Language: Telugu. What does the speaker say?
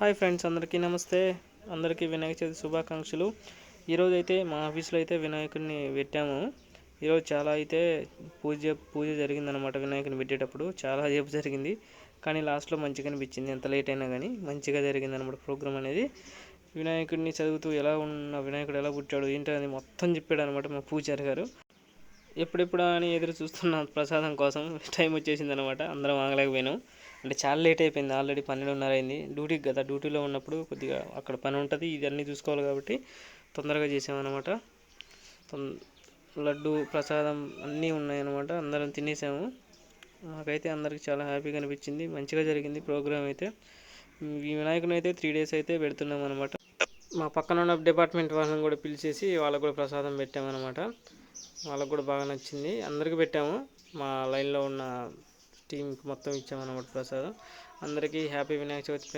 హాయ్ ఫ్రెండ్స్, అందరికీ నమస్తే. అందరికీ వినాయక చవితి శుభాకాంక్షలు. ఈరోజు అయితే మా ఆఫీస్లో అయితే వినాయకుడిని పెట్టాము. ఈరోజు చాలా అయితే పూజ జరిగిందనమాట. వినాయకుడిని పెట్టేటప్పుడు చాలా సేపు జరిగింది, కానీ లాస్ట్లో మంచిగా అనిపించింది. ఎంత లేట్ అయినా కానీ మంచిగా జరిగిందనమాట ప్రోగ్రామ్ అనేది. వినాయకుడిని చదువుతూ ఎలా ఉన్న వినాయకుడు ఎలా పుట్టాడు ఏంటి అని మొత్తం చెప్పాడు అనమాట మా పూజారి గారు. ఎప్పుడెప్పుడా అని ఎదురు చూస్తున్నాం ప్రసాదం కోసం. టైం వచ్చేసింది అనమాట. అందరం ఆగలేకపోయినాం. అంటే చాలా లేట్ అయిపోయింది. ఆల్రెడీ 12:30 అయింది. డ్యూటీకి కదా, డ్యూటీలో ఉన్నప్పుడు కొద్దిగా అక్కడ పని ఉంటుంది, ఇదన్నీ చూసుకోవాలి కాబట్టి తొందరగా చేసామన్నమాట. లడ్డు ప్రసాదం అన్నీ ఉన్నాయన్నమాట. అందరం తినేసాము. మాకైతే అందరికి చాలా హ్యాపీగా అనిపించింది. మంచిగా జరిగింది ప్రోగ్రామ్ అయితే. ఈ వినాయకుని అయితే 3 days అయితే పెడుతున్నాం అనమాట. మా పక్కన ఉన్న డిపార్ట్మెంట్ వాళ్ళని కూడా పిలిచేసి వాళ్ళకు కూడా ప్రసాదం పెట్టామన్నమాట. వాళ్ళకు కూడా బాగా నచ్చింది. అందరికీ పెట్టాము. మా లైన్లో ఉన్న టీంకి మొత్తం ఇచ్చామన్నమాట ప్రసాదం. అందరికీ హ్యాపీ వినాయక చవితి.